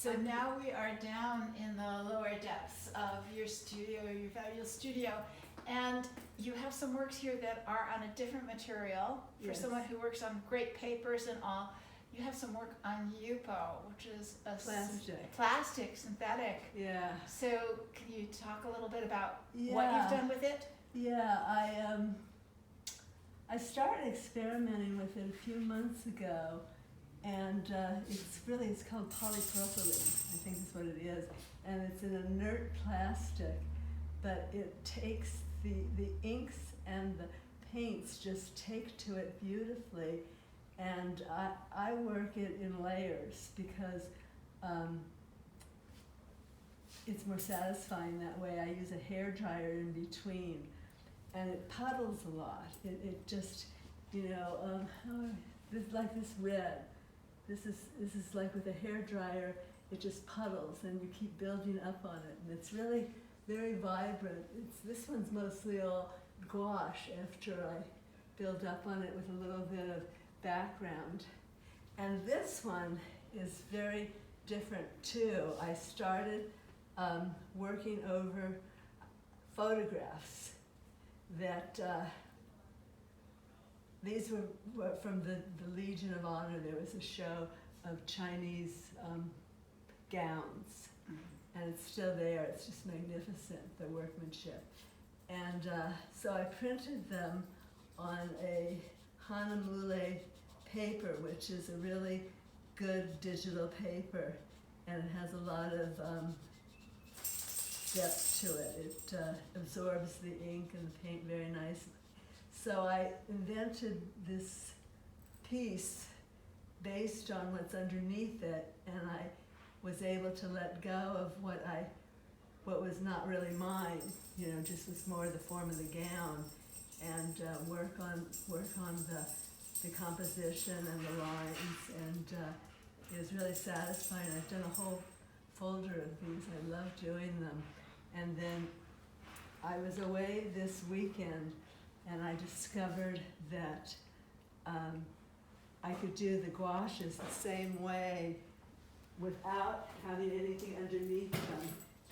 So now we are down in the lower depths of your studio, your fabulous studio, and you have some works here that are on a different material for someone who works on great papers and all. You have some work on Yupo, which is a plastic, synthetic. Yeah. So can you talk a little bit about what you've done with it? Yeah, I started experimenting with it a few months ago, and it's called polypropylene, I think is what it is, and it's an inert plastic, but it takes the inks and the paints just take to it beautifully, and I work it in layers because it's more satisfying that way. I use a hairdryer in between, and it puddles a lot. It just, like this red. This is like with a hairdryer, it just puddles, and you keep building up on it, and it's really very vibrant. This one's mostly all gouache after I build up on it with a little bit of background. And this one is very different too. I started working over photographs that these were from the Legion of Honor. There was a show of Chinese gowns, and it's still there. It's just magnificent, the workmanship. And so I printed them on a Hanamule paper, which is a really good digital paper, and it has a lot of depth to it. It absorbs the ink and the paint very nicely. So I invented this piece based on what's underneath it, and I was able to let go of what was not really mine, just was more the form of the gown, and work on the composition and the lines, and it was really satisfying. I've done a whole folder of these. I love doing them. And then I was away this weekend, and I discovered that I could do the gouaches the same way without having anything underneath them.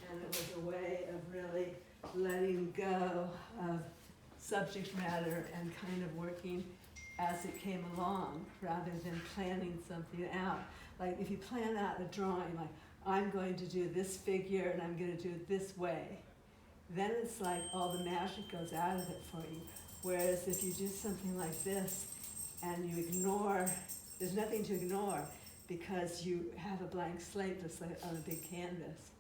And it was a way of really letting go of subject matter and kind of working as it came along rather than planning something out. Like if you plan out a drawing, like I'm going to do this figure and I'm going to do it this way, then it's like all the magic goes out of it for you. Whereas if you do something like this and you ignore, there's nothing to ignore because you have a blank slate just like on a big canvas.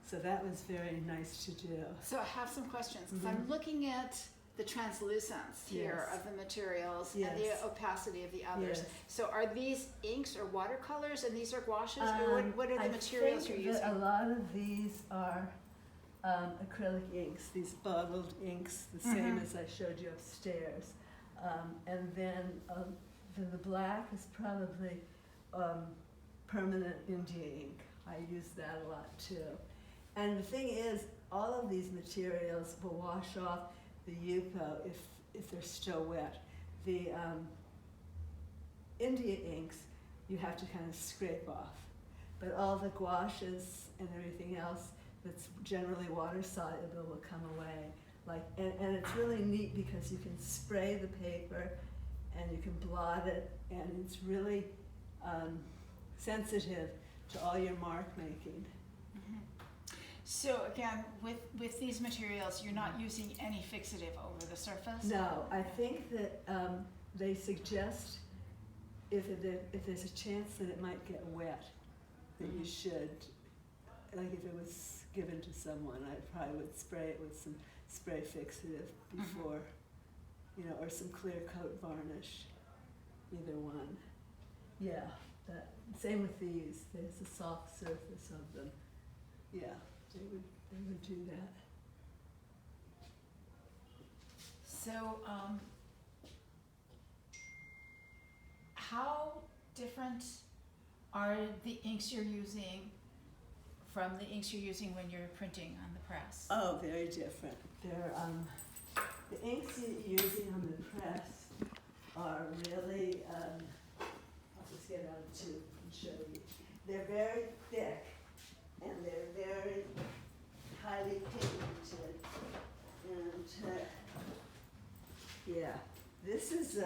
So that was very nice to do. So I have some questions, because I'm looking at the translucence here of the materials and the opacity of the others. So are these inks or watercolors, and these are gouaches, or what are the materials you're using? A lot of these are acrylic inks, these bottled inks, the same as I showed you upstairs. And then the black is probably permanent India ink. I use that a lot too. And the thing is, all of these materials will wash off the Yupo if they're still wet. The India inks, you have to kind of scrape off. But all the gouaches and everything else that's generally water soluble will come away. And it's really neat because you can spray the paper and you can blot it, and it's really sensitive to all your mark making. So again, with these materials, you're not using any fixative over the surface? No, I think that they suggest if there's a chance that it might get wet, that you should, like if it was given to someone, I probably would spray it with some spray fixative before, or some clear coat varnish, either one. Yeah, same with these. There's a soft surface of them. Yeah. They would do that. So, how different are the inks you're using from the inks you're using when you're printing on the press? Oh, very different. They're the inks you're using on the press are really. I'll just get out two and show you. They're very thick. Yeah, this is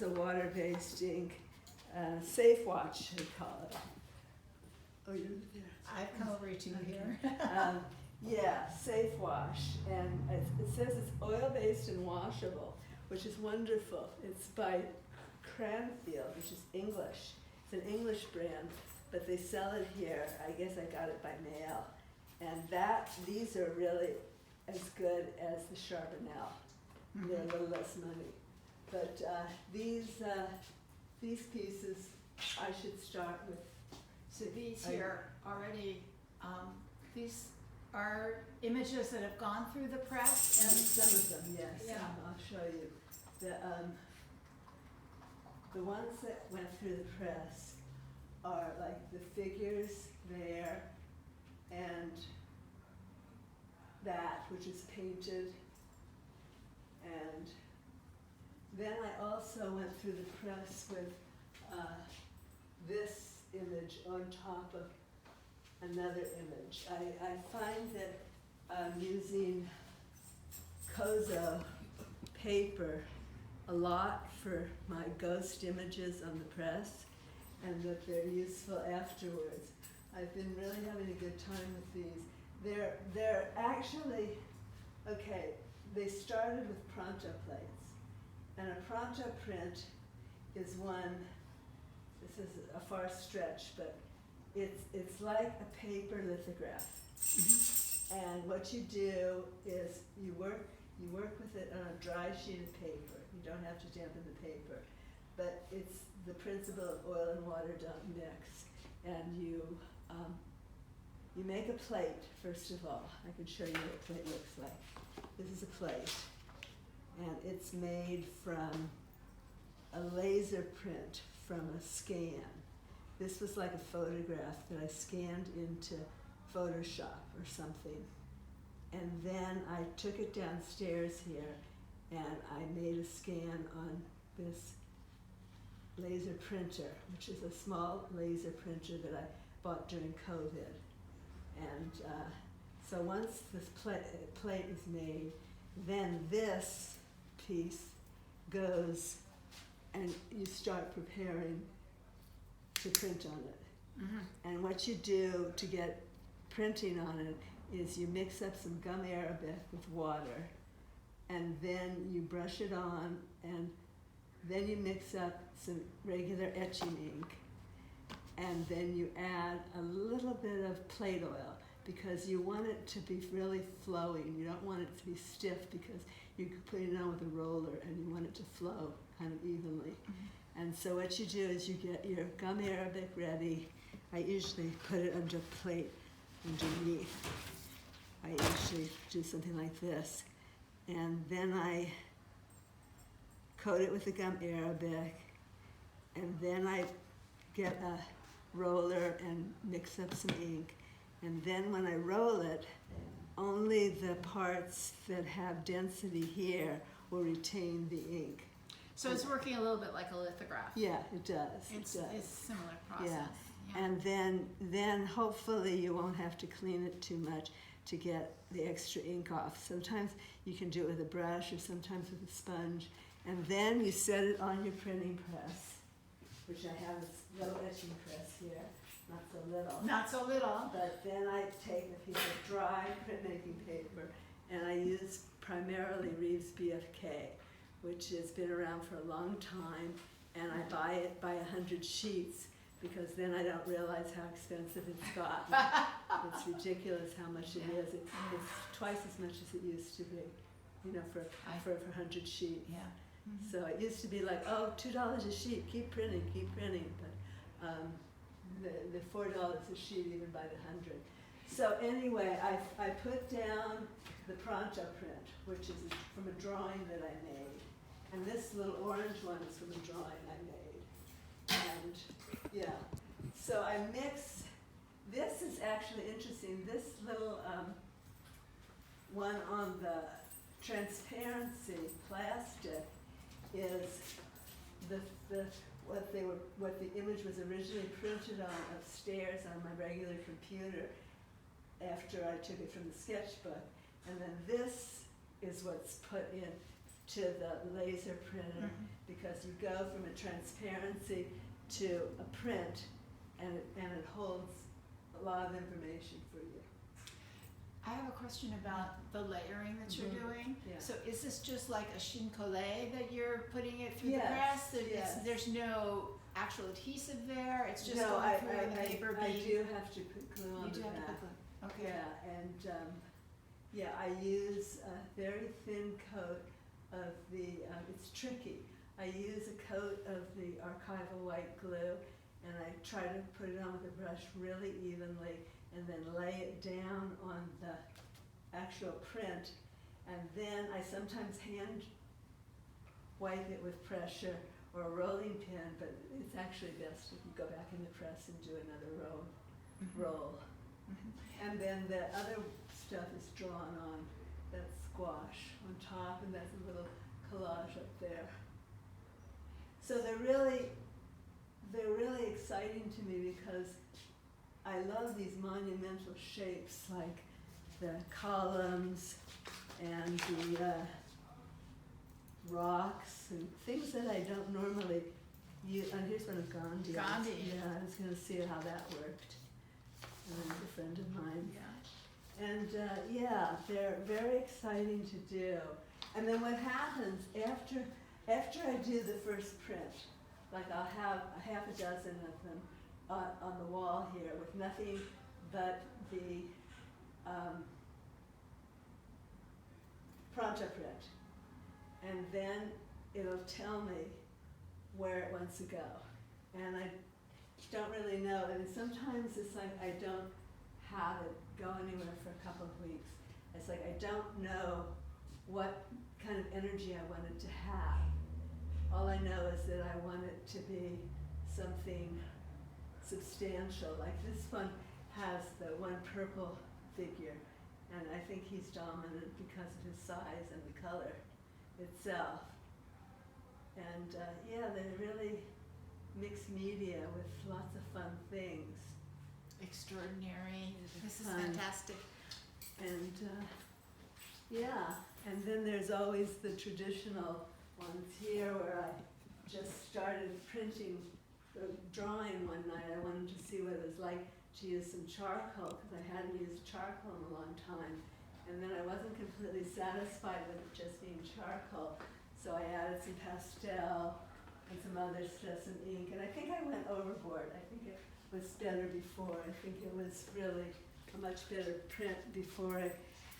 a water-based ink, Safe Watch, we call it. Oh, you're there. I've come over to here. Yeah, Safe Wash, and it says it's oil-based and washable, which is wonderful. It's by Cranfield, which is English. It's an English brand, but they sell it here. I guess I got it by mail. And these are really as good as the Charbonnel. They're a little less money. But these pieces, I should start with. So these here already, these are images that have gone through the press, And and some of them, yes. Yeah. I'll show you. The ones that went through the press are like the figures there, and that, which is painted. And then I also went through the press with this image on top of another image. I find that using Kozo paper a lot for my ghost images on the press, and that they're useful afterwards. I've been really having a good time with these. They're actually, okay, they started with pronto plates. And a pronto print is one, this is a far stretch, but it's like a paper lithograph. And what you do is you work with it on a dry sheet of paper. You don't have to dampen the paper. But it's the principle of oil and water don't mix. And you make a plate, first of all. I can show you what a plate looks like. This is a plate. And it's made from a laser print from a scan. This was like a photograph that I scanned into Photoshop or something. And then I took it downstairs here and I made a scan on this laser printer, which is a small laser printer that I bought during COVID. And so once this plate is made, then this piece goes and you start preparing to print on it. And what you do to get printing on it is you mix up some gum arabic with water, and then you brush it on, and then you mix up some regular etching ink, and then you add a little bit of plate oil, because you want it to be really flowing. You don't want it to be stiff, because you're putting it on with a roller and you want it to flow kind of evenly. And so what you do is you get your gum arabic ready. I usually put it under a plate underneath. I usually do something like this. And then I coat it with the gum arabic, and then I get a roller and mix up some ink. And then when I roll it, only the parts that have density here will retain the ink. so it's working a little bit like a lithograph. Yeah, it does. It's it does. a similar process. Yeah. And then hopefully you won't have to clean it too much to get the extra ink off. Sometimes you can do it with a brush or sometimes with a sponge. And then you set it on your printing press, which I have this little etching press here, not so little. Not so little. But then I take a piece of dry printmaking paper, and I use primarily Reeves BFK, which has been around for a long time, and I buy it by 100 sheets, because then I don't realize how expensive it's gotten. It's ridiculous how much it is. It's twice as much as it used to be, for 100 sheets. Yeah. So it used to be like, oh, $2 a sheet, keep printing. But the $4 a sheet, even by the 100. So anyway, I put down the pronto print, which is from a drawing that I made. And this little orange one is from a drawing I made. And yeah, so I mix, this is actually interesting, this little one on the transparency plastic is what the image was originally printed on upstairs on my regular computer after I took it from the sketchbook. And then this is what's put in to the laser printer, because you go from a transparency to a print, and it holds a lot of information for you. I have a question about the layering that you're doing. Yeah. So is this just like a chine-collé that you're putting it through Yes, the press? yes. There's no actual adhesive there? It's just No, going through the paper I bead? do have to put glue on You do the have to back. put glue. Okay. Yeah, and I use a very thin coat of the, it's tricky. I use a coat of the archival white glue, and I try to put it on with a brush really evenly, and then lay it down on the actual print. And then I sometimes hand wipe it with pressure or a rolling pin, but it's actually best if you go back in the press and do another roll. And then the other stuff is drawn on that squash on top, and that's a little collage up there. So they're really exciting to me because I love these monumental shapes like the columns and the rocks and things that I don't normally use. And here's one of Gandhi. Gandhi. Yeah, I was going to see how that worked. A friend of mine. Yeah. And yeah, they're very exciting to do. And then what happens after I do the first print, like I'll have a half a dozen of them on the wall here with nothing but the pronto print. And then it'll tell me where it wants to go. And I don't really know, and sometimes it's like I don't have it go anywhere for a couple of weeks. It's like I don't know what kind of energy I want it to have. All I know is that I want it to be something substantial. Like this one has the one purple figure, and I think he's dominant because of his size and the color itself. And yeah, they're really mixed media with lots of fun things. Extraordinary. This is Fun. fantastic. And yeah, and then there's always the traditional ones here where I just started drawing one night. I wanted to see what it was like to use some charcoal, because I hadn't used charcoal in a long time. And then I wasn't completely satisfied with it just being charcoal, so I added some pastel and some other stuff, some ink, and I think I went overboard. I think it was better before. I think it was really a much better print before.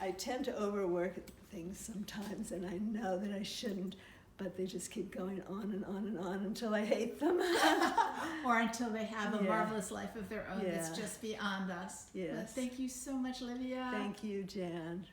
I tend to overwork things sometimes, and I know that I shouldn't, but they just keep going on and on and on until I hate them. Or until they have a Yeah. marvelous life of their own that's Yeah. just beyond us. Yes. Thank you so much, Livia. Thank you, Jan.